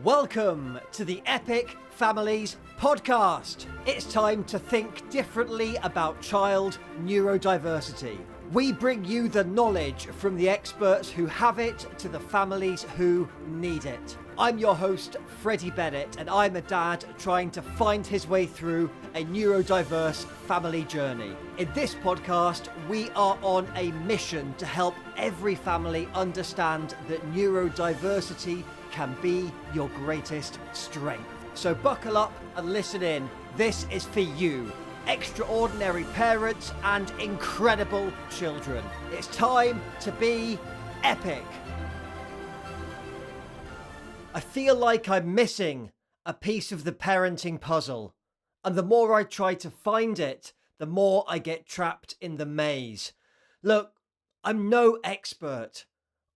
Welcome to the Epic Families Podcast. It's time to think differently about child neurodiversity. We bring you the knowledge from the experts who have it to the families who need it. I'm your host, Freddie Bennett, and I'm a dad trying to find his way through a neurodiverse family journey. In this podcast, we are on a mission to help every family understand that neurodiversity can be your greatest strength. So buckle up and listen in. This is for you, extraordinary parents and incredible children. It's time to be epic. I feel like I'm missing a piece of the parenting puzzle, and the more I try to find it, the more I get trapped in the maze. Look, I'm no expert.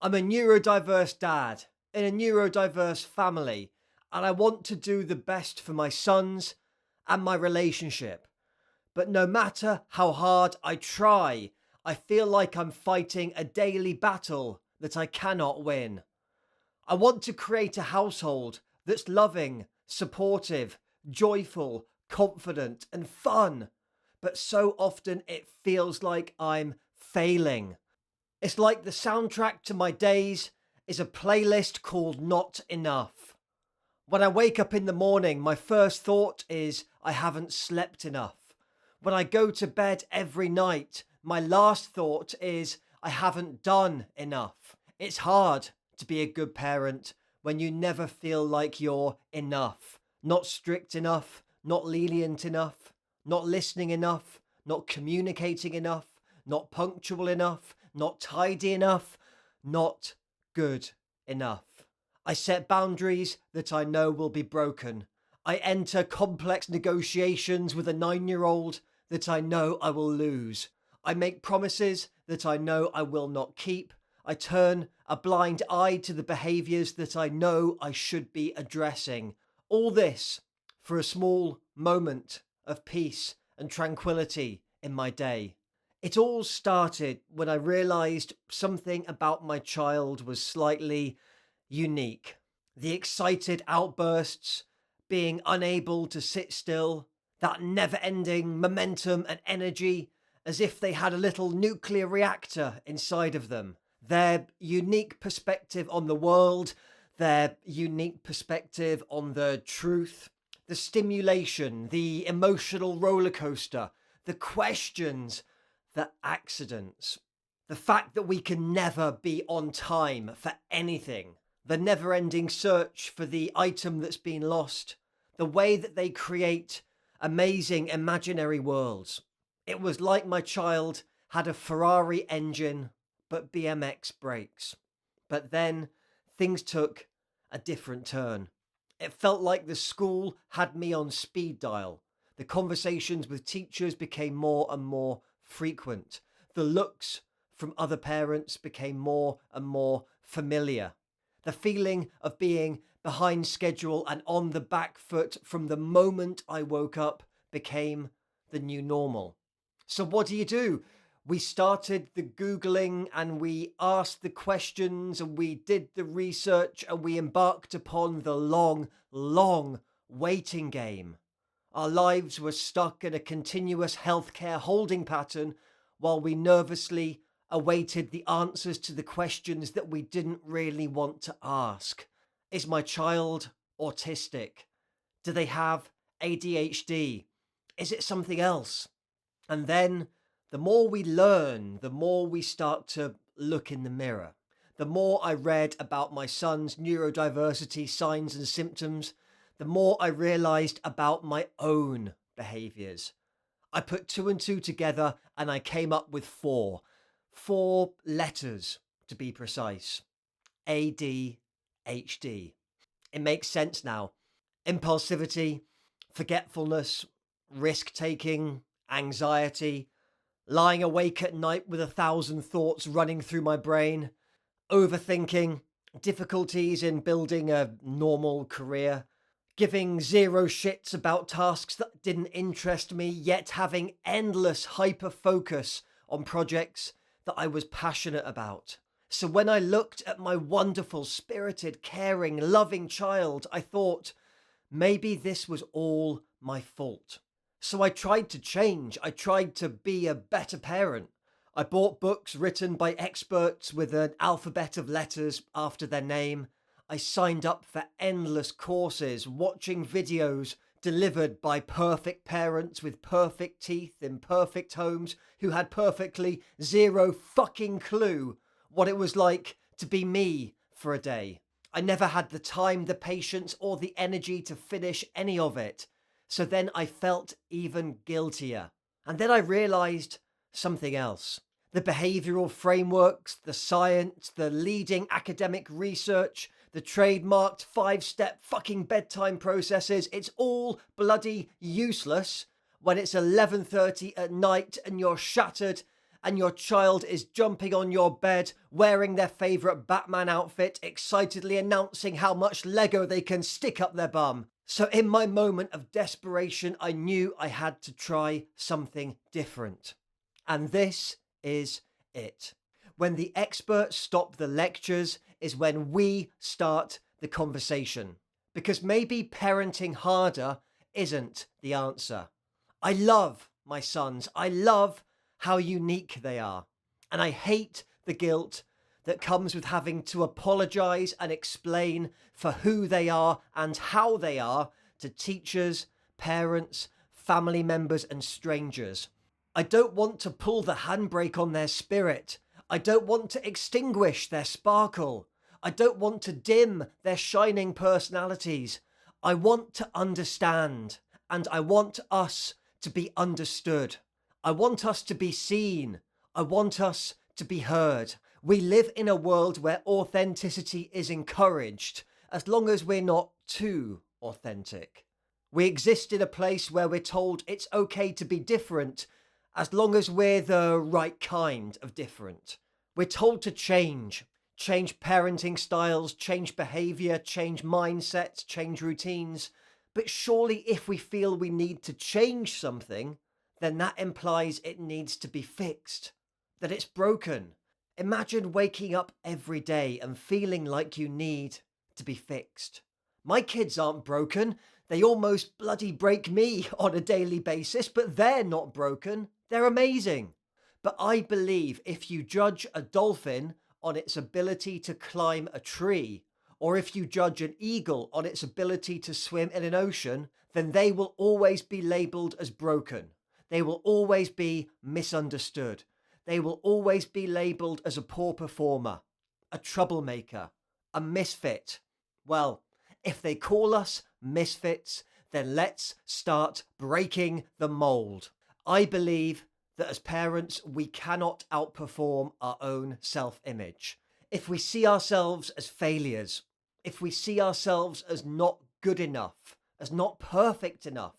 I'm a neurodiverse dad in a neurodiverse family, and I want to do the best for my sons and my relationship. But no matter how hard I try, I feel like I'm fighting a daily battle that I cannot win. I want to create a household that's loving, supportive, joyful, confident, and fun. But so often it feels like I'm failing. It's like the soundtrack to my days is a playlist called Not Enough. When I wake up in the morning, my first thought is I haven't slept enough. When I go to bed every night, my last thought is I haven't done enough. It's hard to be a good parent when you never feel like you're enough. Not strict enough, not lenient enough, not listening enough, not communicating enough, not punctual enough, not tidy enough, not good enough. I set boundaries that I know will be broken. I enter complex negotiations with a 9-year-old that I know I will lose. I make promises that I know I will not keep. I turn a blind eye to the behaviours that I know I should be addressing. All this for a small moment of peace and tranquility in my day. It all started when I realised something about my child was slightly unique. The excited outbursts, being unable to sit still, that never-ending momentum and energy, as if they had a little nuclear reactor inside of them. Their unique perspective on the world, their unique perspective on the truth, the stimulation, the emotional roller coaster, the questions, the accidents, the fact that we can never be on time for anything, the never-ending search for the item that's been lost, the way that they create amazing imaginary worlds. It was like my child had a Ferrari engine but BMX brakes. But then things took a different turn. It felt like the school had me on speed dial. The conversations with teachers became more and more frequent. The looks from other parents became more and more familiar. The feeling of being behind schedule and on the back foot from the moment I woke up became the new normal. So what do? We started the Googling and we asked the questions and we did the research and we embarked upon the long waiting game. Our lives were stuck in a continuous healthcare holding pattern while we nervously awaited the answers to the questions that we didn't really want to ask. Is my child autistic? Do they have ADHD? Is it something else? And then the more we learn, the more we start to look in the mirror. The more I read about my son's neurodiversity signs and symptoms, the more I realized about my own behaviors. I put 2 and 2 together and I came up with 4 letters to be precise. ADHD. It makes sense now. Impulsivity, forgetfulness, risk-taking, anxiety, lying awake at night with 1,000 thoughts running through my brain, overthinking, difficulties in building a normal career, giving 0 shits about tasks that didn't interest me, yet having endless hyper-focus on projects that I was passionate about. So when I looked at my wonderful, spirited, caring, loving child, I thought, maybe this was all my fault. So I tried to change. I tried to be a better parent. I bought books written by experts with an alphabet of letters after their name. I signed up for endless courses, watching videos delivered by perfect parents with perfect teeth in perfect homes who had perfectly zero fucking clue what it was like to be me for a day. I never had the time, the patience, or the energy to finish any of it. So then I felt even guiltier. And then I realized something else. The behavioral frameworks, the science, the leading academic research, the trademarked 5-step fucking bedtime processes, it's all bloody useless when it's 11:30 at night and you're shattered and your child is jumping on your bed, wearing their favourite Batman outfit, excitedly announcing how much Lego they can stick up their bum. So in my moment of desperation, I knew I had to try something different. And this is it. When the experts stop the lectures is when we start the conversation. Because maybe parenting harder isn't the answer. I love my sons. I love how unique they are. And I hate the guilt that comes with having to apologize and explain for who they are and how they are to teachers, parents, family members, and strangers. I don't want to pull the handbrake on their spirit. I don't want to extinguish their sparkle. I don't want to dim their shining personalities. I want to understand, and I want us to be understood. I want us to be seen. I want us to be heard. We live in a world where authenticity is encouraged, as long as we're not too authentic. We exist in a place where we're told it's okay to be different, as long as we're the right kind of different. We're told to change parenting styles, change behavior, change mindsets, change routines. But surely if we feel we need to change something, then that implies it needs to be fixed, that it's broken. Imagine waking up every day and feeling like you need to be fixed. My kids aren't broken. They almost bloody break me on a daily basis, but they're not broken. They're amazing. But I believe if you judge a dolphin on its ability to climb a tree, or if you judge an eagle on its ability to swim in an ocean, then they will always be labelled as broken. They will always be misunderstood. They will always be labelled as a poor performer, a troublemaker, a misfit. Well, if they call us misfits, then let's start breaking the mold. I believe that as parents, we cannot outperform our own self-image. If we see ourselves as failures, if we see ourselves as not good enough, as not perfect enough,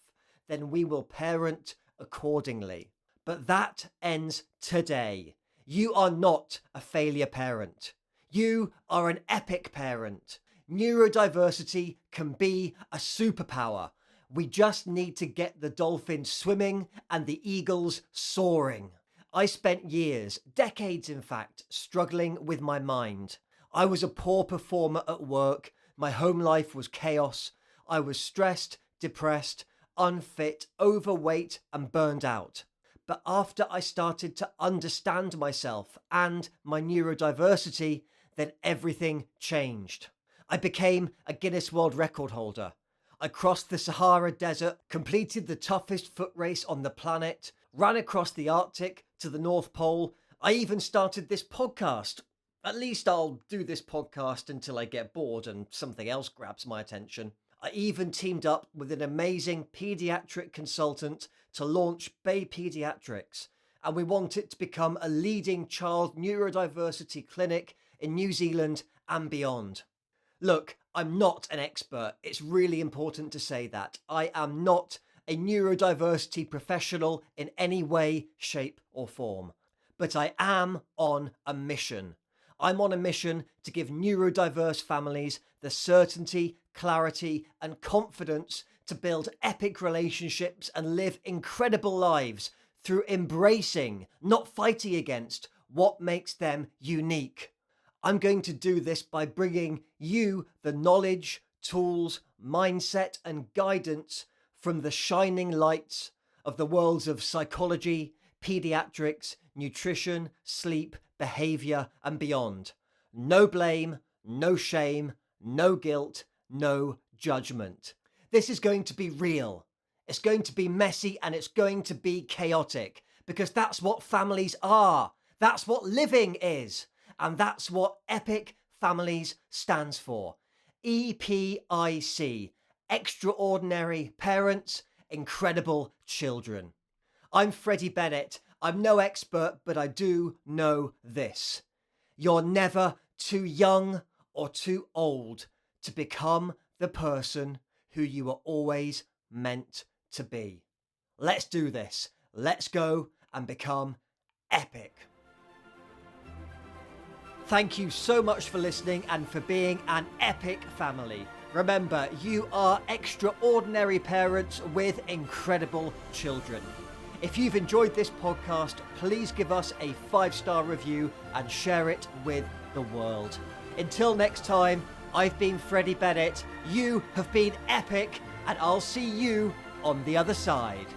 then we will parent accordingly. But that ends today. You are not a failure parent. You are an epic parent. Neurodiversity can be a superpower. We just need to get the dolphins swimming and the eagles soaring. I spent years, decades in fact, struggling with my mind. I was a poor performer at work. My home life was chaos. I was stressed, depressed, unfit, overweight, and burned out. But after I started to understand myself and my neurodiversity, then everything changed. I became a Guinness World Record holder. I crossed the Sahara Desert, completed the toughest foot race on the planet, ran across the Arctic to the North Pole. I even started this podcast. At least I'll do this podcast until I get bored and something else grabs my attention. I even teamed up with an amazing paediatric consultant to launch Bay Paediatrics, and we want it to become a leading child neurodiversity clinic in New Zealand and beyond. Look, I'm not an expert. It's really important to say that. I am not a neurodiversity professional in any way, shape, or form. But I am on a mission. I'm on a mission to give neurodiverse families the certainty, clarity, and confidence to build epic relationships and live incredible lives through embracing, not fighting against, what makes them unique. I'm going to do this by bringing you the knowledge, tools, mindset, and guidance from the shining lights of the worlds of psychology, pediatrics, nutrition, sleep, behavior, and beyond. No blame, no shame, no guilt, no judgment. This is going to be real. It's going to be messy and it's going to be chaotic because that's what families are. That's what living is. And that's what Epic Families stands for. EPIC. Extraordinary Parents, Incredible Children. I'm Freddie Bennett. I'm no expert, but I do know this. You're never too young or too old to become the person who you are always meant to be. Let's do this. Let's go and become epic. Thank you so much for listening and for being an epic family. Remember, you are extraordinary parents with incredible children. If you've enjoyed this podcast, please give us a 5-star review and share it with the world. Until next time, I've been Freddie Bennett, you have been epic, and I'll see you on the other side.